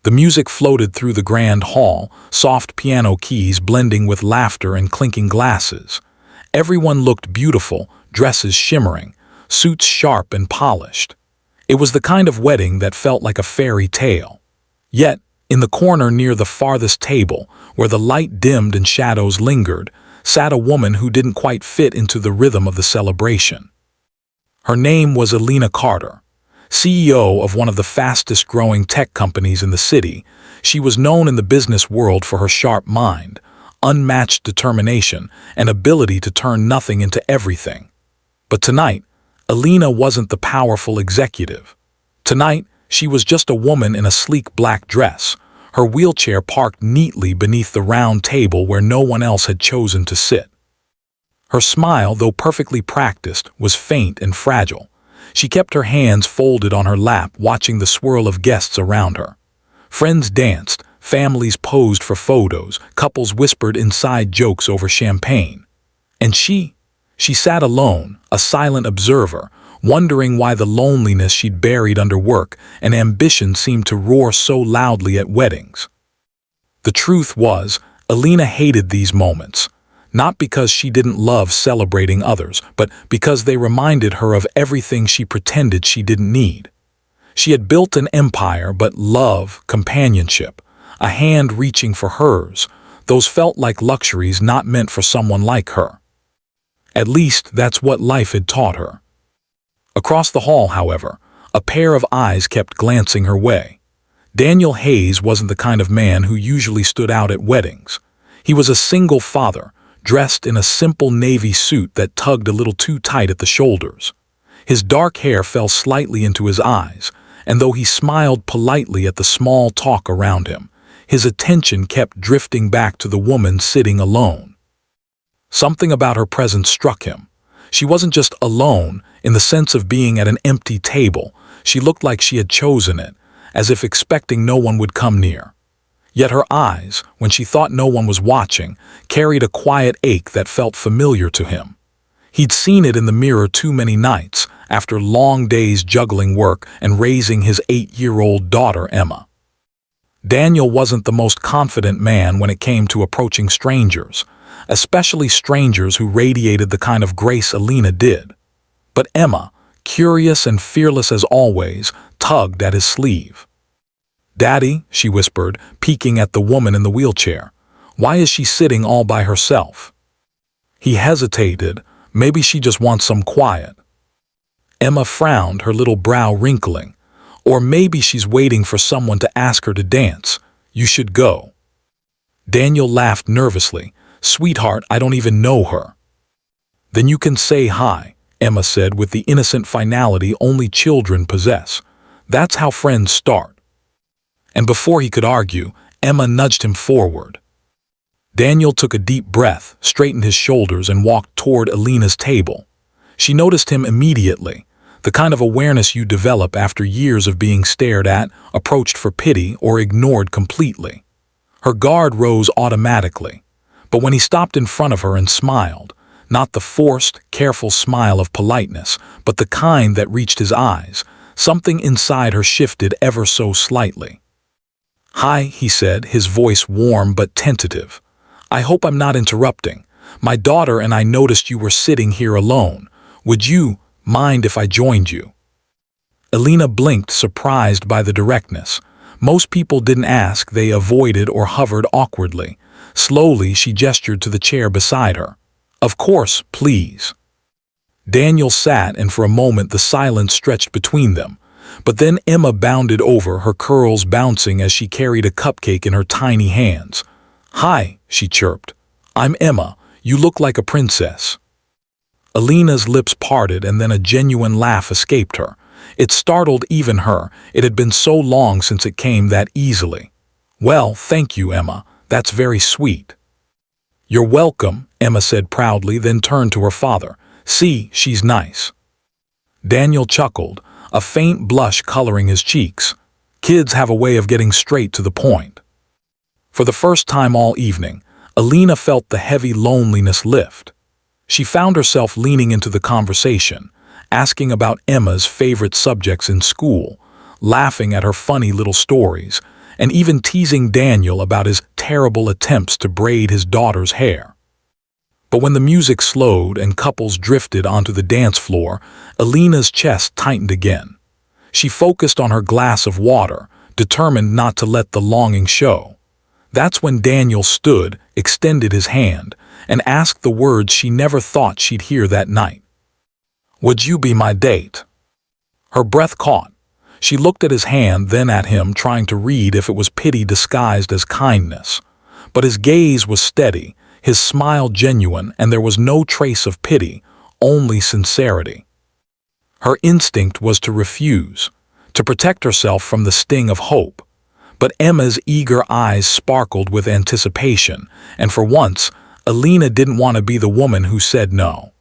The music floated through the grand hall, soft piano keys blending with laughter and clinking glasses. Everyone looked beautiful, dresses shimmering, suits sharp and polished. It was the kind of wedding that felt like a fairy tale. Yet, in the corner near the farthest table, where the light dimmed and shadows lingered, sat a woman who didn't quite fit into the rhythm of the celebration. Her name was Elena Carter. CEO of one of the fastest-growing tech companies in the city, she was known in the business world for her sharp mind, unmatched determination, and ability to turn nothing into everything. But tonight, Elena wasn't the powerful executive. Tonight, she was just a woman in a sleek black dress, her wheelchair parked neatly beneath the round table where no one else had chosen to sit. Her smile, though perfectly practiced, was faint and fragile. She kept her hands folded on her lap, watching the swirl of guests around her. Friends danced, families posed for photos, couples whispered inside jokes over champagne. And she sat alone, a silent observer, wondering why the loneliness she'd buried under work and ambition seemed to roar so loudly at weddings. The truth was, Elena hated these moments. Not because she didn't love celebrating others, but because they reminded her of everything she pretended she didn't need. She had built an empire, but love, companionship, a hand reaching for hers, those felt like luxuries not meant for someone like her. At least that's what life had taught her. Across the hall, however, a pair of eyes kept glancing her way. Daniel Hayes wasn't the kind of man who usually stood out at weddings. He was a single father, dressed in a simple navy suit that tugged a little too tight at the shoulders. His dark hair fell slightly into his eyes, and though he smiled politely at the small talk around him, his attention kept drifting back to the woman sitting alone. Something about her presence struck him. She wasn't just alone in the sense of being at an empty table. She looked like she had chosen it, as if expecting no one would come near. Yet her eyes, when she thought no one was watching, carried a quiet ache that felt familiar to him. He'd seen it in the mirror too many nights, after long days juggling work and raising his 8-year-old daughter, Emma. Daniel wasn't the most confident man when it came to approaching strangers, especially strangers who radiated the kind of grace Elena did. But Emma, curious and fearless as always, tugged at his sleeve. "Daddy," she whispered, peeking at the woman in the wheelchair. "Why is she sitting all by herself?" He hesitated. Maybe she just wants some quiet. Emma frowned, her little brow wrinkling. Or maybe she's waiting for someone to ask her to dance. You should go. Daniel laughed nervously. "Sweetheart, I don't even know her." "Then you can say hi," Emma said with the innocent finality only children possess. "That's how friends start." And before he could argue, Emma nudged him forward. Daniel took a deep breath, straightened his shoulders, and walked toward Elena's table. She noticed him immediately, the kind of awareness you develop after years of being stared at, approached for pity, or ignored completely. Her guard rose automatically, but when he stopped in front of her and smiled, not the forced, careful smile of politeness, but the kind that reached his eyes, something inside her shifted ever so slightly. "Hi," he said, his voice warm but tentative. "I hope I'm not interrupting. My daughter and I noticed you were sitting here alone. Would you mind if I joined you?" Elena blinked, surprised by the directness. Most people didn't ask, they avoided or hovered awkwardly. Slowly, she gestured to the chair beside her. "Of course, please." Daniel sat, and for a moment the silence stretched between them. But then Emma bounded over, her curls bouncing as she carried a cupcake in her tiny hands. "Hi," she chirped. "I'm Emma. You look like a princess." Elena's lips parted, and then a genuine laugh escaped her. It startled even her. It had been so long since it came that easily. "Well, thank you, Emma. That's very sweet." "You're welcome," Emma said proudly, then turned to her father. "See, she's nice." Daniel chuckled, a faint blush coloring his cheeks. Kids have a way of getting straight to the point. For the first time all evening, Elena felt the heavy loneliness lift. She found herself leaning into the conversation, asking about Emma's favorite subjects in school, laughing at her funny little stories, and even teasing Daniel about his terrible attempts to braid his daughter's hair. But when the music slowed and couples drifted onto the dance floor, Alina's chest tightened again. She focused on her glass of water, determined not to let the longing show. That's when Daniel stood, extended his hand, and asked the words she never thought she'd hear that night. "Would you be my date?" Her breath caught. She looked at his hand, then at him, trying to read if it was pity disguised as kindness. But his gaze was steady, his smile genuine, and there was no trace of pity, only sincerity. Her instinct was to refuse, to protect herself from the sting of hope. But Emma's eager eyes sparkled with anticipation, and for once, Alina didn't want to be the woman who said no.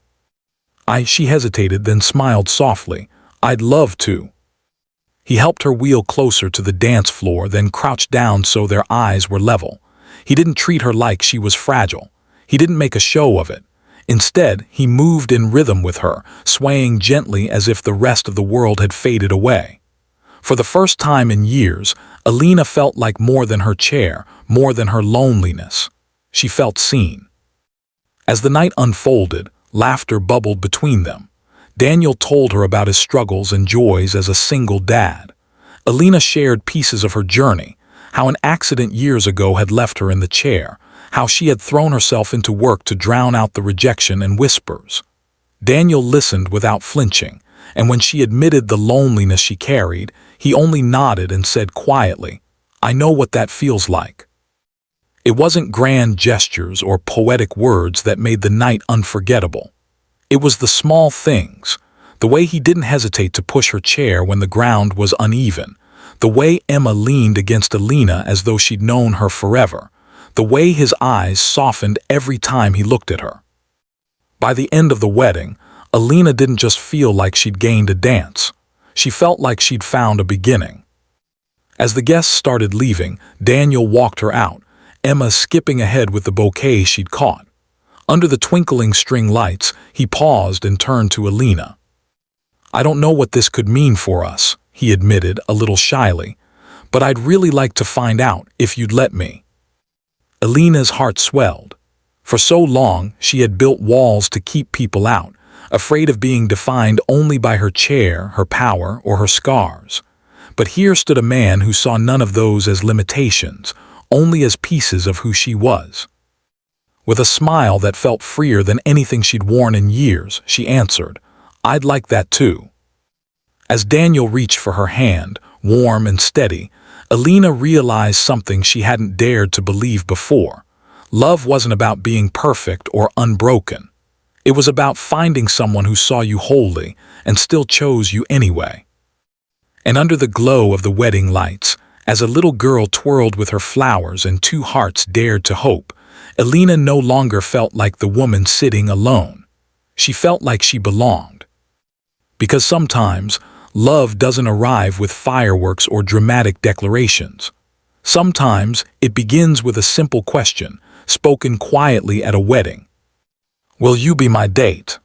She hesitated, then smiled softly. "I'd love to." He helped her wheel closer to the dance floor, then crouched down so their eyes were level. He didn't treat her like she was fragile. He didn't make a show of it. Instead, he moved in rhythm with her, swaying gently as if the rest of the world had faded away. For the first time in years, Alina felt like more than her chair, more than her loneliness. She felt seen. As the night unfolded, laughter bubbled between them. Daniel told her about his struggles and joys as a single dad. Alina shared pieces of her journey, how an accident years ago had left her in the chair, how she had thrown herself into work to drown out the rejection and whispers. Daniel listened without flinching, and when she admitted the loneliness she carried, he only nodded and said quietly, "I know what that feels like." It wasn't grand gestures or poetic words that made the night unforgettable. It was the small things, the way he didn't hesitate to push her chair when the ground was uneven, the way Emma leaned against Alina as though she'd known her forever, the way his eyes softened every time he looked at her. By the end of the wedding, Alina didn't just feel like she'd gained a dance. She felt like she'd found a beginning. As the guests started leaving, Daniel walked her out, Emma skipping ahead with the bouquet she'd caught. Under the twinkling string lights, he paused and turned to Alina. "I don't know what this could mean for us," he admitted a little shyly, "but I'd really like to find out if you'd let me." Alina's heart swelled. For so long, she had built walls to keep people out, afraid of being defined only by her chair, her power, or her scars. But here stood a man who saw none of those as limitations, only as pieces of who she was. With a smile that felt freer than anything she'd worn in years, she answered, "I'd like that too." As Daniel reached for her hand, warm and steady, Alina realized something she hadn't dared to believe before. Love wasn't about being perfect or unbroken. It was about finding someone who saw you wholly and still chose you anyway. And under the glow of the wedding lights, as a little girl twirled with her flowers and two hearts dared to hope, Alina no longer felt like the woman sitting alone. She felt like she belonged. Because sometimes, love doesn't arrive with fireworks or dramatic declarations. Sometimes, it begins with a simple question, spoken quietly at a wedding. "Will you be my date?"